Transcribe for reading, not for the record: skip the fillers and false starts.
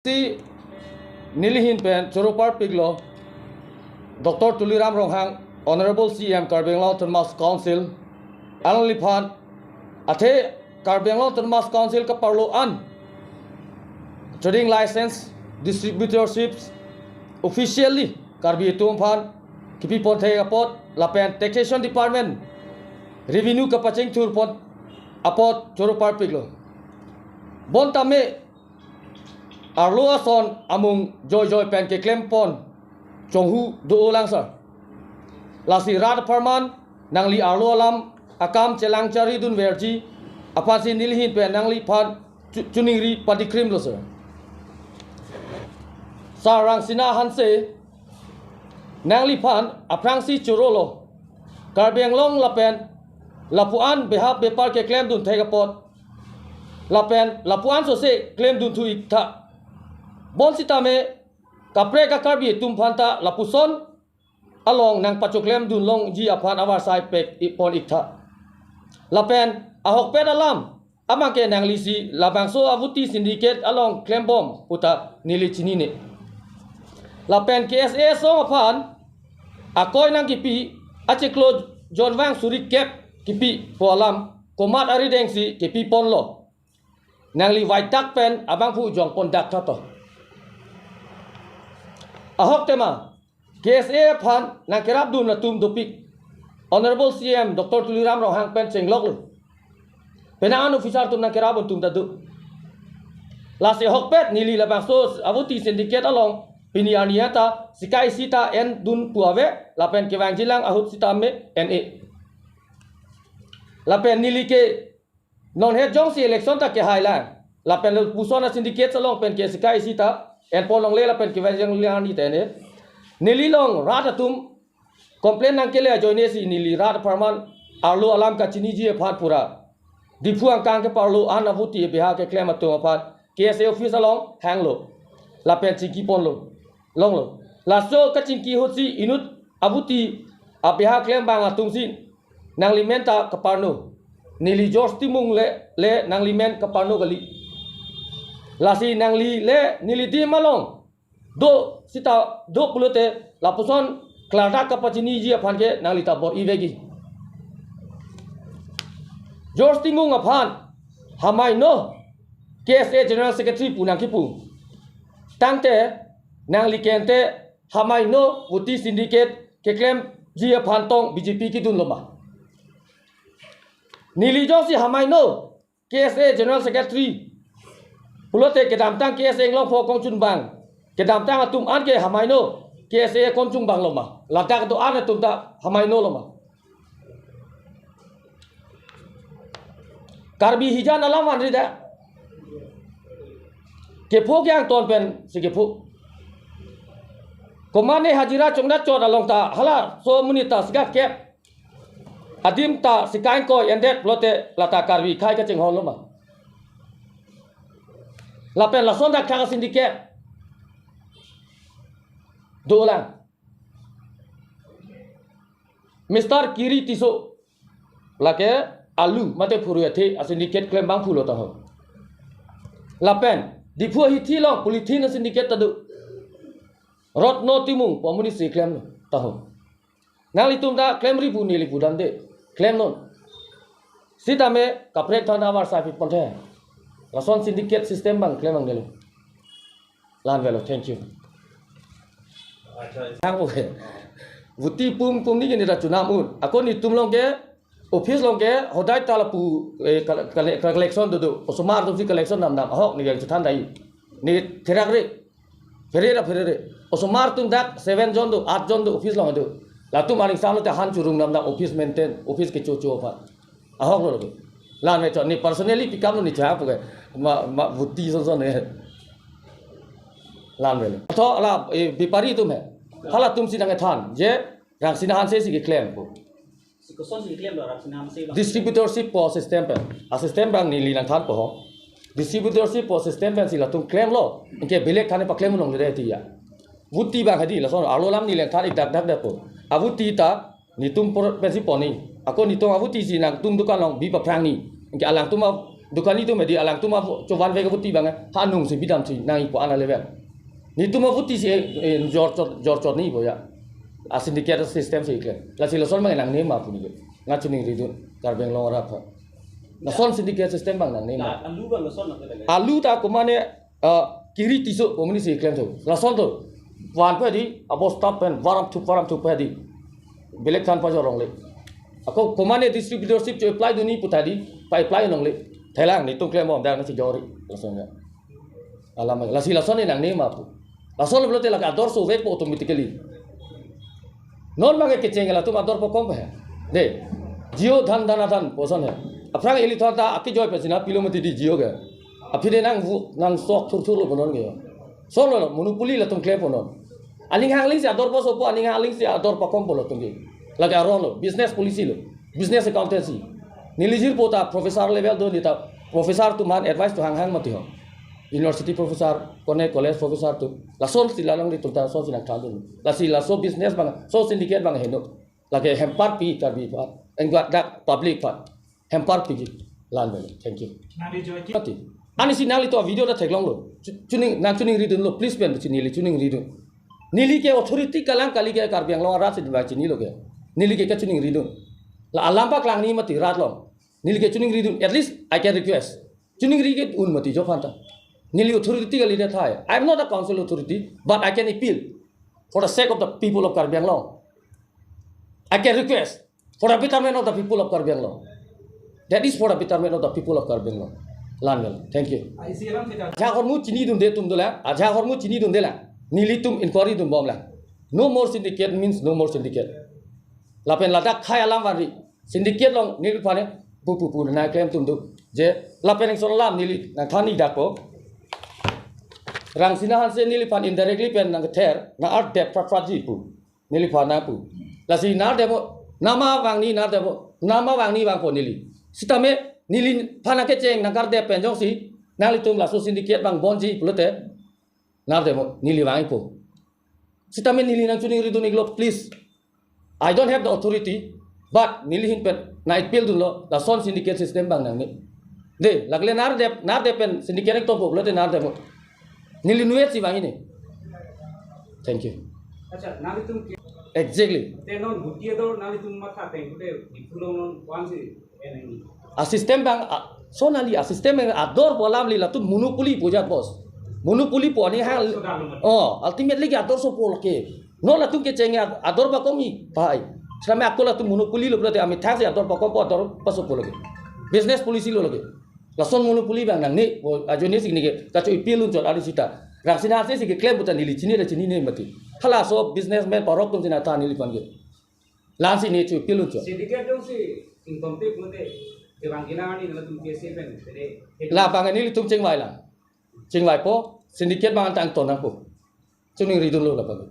Si Nilihin Pen, Chorupar Piglo, Dr. Tuliram Ronghang, Honorable CM Karbenglo Thomas Council, Alan Lipan, Ate Karbenglo Thomas Council Kaparlo An, Trading License, Distributorships, officially Karbi Tumpan, Kipi Ponte Apot, Lapen Taxation Department, Revenue Kapaching Turpot, Apot Chorupar Piglo. Bontame Arloa son among joy pen ke klem pon chonghu do lang sir lasi rat parman nangli arloa lam akam chelang chari dun verji apasi nilhin pen nangli phan chuningri padikrim lo sir sarang sina hanse nangli phan aprang si churolo karbeng long lapen lapuan behap bepar ke klem dun thegapot lapen lapuan so se klem dun thu ikta bon sitame kapre ka karbi tumphanta lapuson along nang pachoklem dun long ji aphan awar sai pek ipon ikta lapen ahok pet alam amake nang lisi labangso avuti syndicate along klembom uta nili chinine lapen KSA song aphan akoy nang kipi acheklo jonwang suri kep kipi polam komat ari dengsi kipi ponlo nang li waitak pen abang pu jong pon dak tato ahok tema KSA phan nang kerap dun na tum dopik Honorable CM Dr. Tuliram Ronghang pen chenglok lu penangan officer tum nang kerap tum tadu last ahok pet nili labang so avuti syndicate along pinianiata sikai sita en dun puave lapen kewang jilang ahut sita me NA lapen nili ke non he jong si election ta ke highland lapen pusona syndicate along pen ke sikai sita en polong le lapen kewang jilang ni tene nili long rata tum complain nang kele joine si nili rat parman arlo alam ka chini ji phat pura dipuang kang ke parlo an avuti beha ke claim to phat KSA office along hang lo lapen chiki pon lo long lo laso ka chingki hotsi inut abuti abeha claim bang atung sin nang limenta kaparno nili George Timung le nang limen kaparno gali lasi nang li le nili di malong do sita do pulote lapuson klata kapachini ji aphan ke nang lita bo ivegi George Timung aphan hamai no KSA General Secretary punang kipu tangte nang likente hamai no wuti syndicate ke claim ji aphan tong BJP ki dun loma nili josi hamai no KSA General Secretary pulote kedam tang KSA nglong pho kong chun bang kedam tang atum an ke hamai no KSA kon chung bang loma latak to an atum ta hamai no loma karbi hijan alam an rida ke pho kyang ton pen si ke pho komane hajira chongna chot along ta hala so munita siga kep adim ta sikain ko endet plote lata karbi khai ka cheng hon loma lapen lason dak thang syndicate dolang Mr. Kiri Tiso lake alu mate phuru athe syndicate claim bang phulo ta ho lapen dipu hi thi long politin syndicate tadu rot no timung pomuni si claim ta ho nali tumda claim ri pu ni li pu dan de claim non sitame kapre thana war sa pi ponte lason syndicate system bang claim bang delu lan velo thank you sang oke vuti pum ni ni ra chunam un akon ni tum long ke office long ke hodai tala pu collection do osomar do collection nam hok ni yang than dai ni therak re ferere osomar tum dak 7 jon do 8 jon do office long do la tum aling sam te han churung nam office maintain office ke cho pha ahok lo lan me cho ni personally pick up ni cha pu ke ma vuti son ne lan me to la bipari tum hai hala tum sinang than je rang sinahan se si ke claim ko distributorship po system pe a system bang ni linang than po ho distributorship po system pe sila tum claim lo ke belek thane pa claim nong le ti ya vuti bang hadi la son alo lam ni le than ik dak dak da po avuti ta ni tum pe si po ni ako ni tong avuti si nang tum dukan long bi pa prang ni ke alang tum dukan itu medi alang tu ma coban ve kabuti bang hanung si bidam si nang ipo ana level ni tu ma futi si jor ni bo ya asin dikiat sistem si iklan la si losol mang nang ne ma pu ni ngachuning ridun kar beng long rap na son sindiket system bang nang ne ma alu bang losol na alu ta ko mane kiri tiso komuni si iklan tu la son tu wan pe di abo stop pen waram tu pe di belek kan pa jorong le ako komane distributorship jo apply duni putadi pa apply nong le thailang ni tung klem bom da na si jori la son ya alam la si la son ni nang ne ma pu la son lo te la ka dor so ve po automatically non mage ke chengela tu ma dor po kom pe de जियो धन धनाधन पोषण है अफ्रांग एली थोड़ा आकी जॉय पे सिना किलोमीटर दी जियो के अफिने नंग स्टॉक थुर लो बनन गयो सोलो मोनोपोली ल तुम क्लेप बनन अलिंग हांगलिंग से अदर पसो पो अलिंग हांगलिंग से अदर पकम बोलो तुम के लगे रोन लो बिजनेस पॉलिसी लो बिजनेस अकाउंटेंसी निलिजिर पोता प्रोफेसर लेवल दो निता प्रोफेसर तुमान एडवाइस तो हांग मति हो यूनिवर्सिटी प्रोफेसर कोने कॉलेज प्रोफेसर तो लासोन सिला लंग दी तुता सो सिना थादु लासी लासो बिजनेस बंग सो सिंडिकेट बंग हेनो लगे हेम्पर पी कर भी पार enggak dak public part hempar pigi lan bele thank you nali joy ki ani si nali to video da theklong lo chuning ridun lo please pen nili chuning ridun nili ke authority kalang kali ke kar biang lo rat si ba chini lo ke nili ke chuning ridun la alamba klang ni mati rat lo nili ke chuning ridun at least I can request chuning ri ke un mati jo phanta nili authority kali da thai I am not a council authority but I can appeal for the sake of the people of Karbiang Long I can request for the betterment of the people of Karbiang Long. That is for the betterment of the people of Karbiang Long. Langal, thank you. Aja hormu chini dun de tum dola. Aja hormu chini dun de la. Nili tum inquiry dun bom la. No more syndicate means no more syndicate. Lapen ladak khai alam wari. Syndicate long nili pane pu na claim tum du. Je lapen ang solam nili na thani dako. Rang sinahan se nili pan indirectly pen nang ther na art dep praji pu. Nili pana pu. Lasi na demo nama wang ni bang ko nili sitame nili phana ke cheng nakar de penjong si nali tum la so syndicate bang bonji pulote na de mo nili wang ko sitame nili nang chuning ridun iglo please I don't have the authority but nili hin pen night bill dun lo la son syndicate system bang nang ni de lagle nar de pen syndicate to pulote nar de mo nili nuet si wang ni thank you acha nali tum exactly tenon butiya do nali tum matha teng kute dipulong wansi eneni a system bang so nali a system bang ador bolam lila tu monopoly pojat bos monopoly po ni hal ultimately ke ador so pol ke no la tum ke chenga ador ba komi pai selama aku la tu monopoly lo berarti ami tax ador ba kom po ador paso pol ke business policy lo lagi la son monopoly bang nang ni ajoni signi ke kacho ipilun jot ari sita raksina se sig claim buta nili chini ne mati hala so businessman parok tum sina ta nili pange lansi ne chu pilu chu syndicate dong si incomplete mote ke bangina ni na tum ke se pen la bang nili tum chengwai po syndicate bang tang ton na po chuning ridun lo la bang